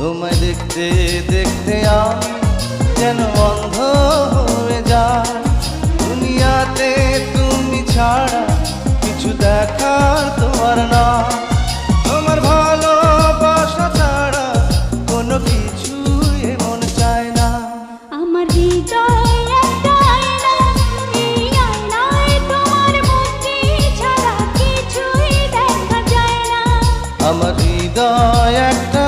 তোমায় দেখতে দেখতে আমি যেন অন্ধ হয়ে যাই। দুনিয়াতে তুমি ছাড়া কিছু দেখার তোমার না। তোমার ভালোবাসা ছাড়া কোনো কিছু এমন চায় না। আমার হৃদয়ে একটা আয়না, এই আয়নায় তোমার মুখটি ছাড়া কিছুই দেখা যায় না। আমার হৃদয় একটা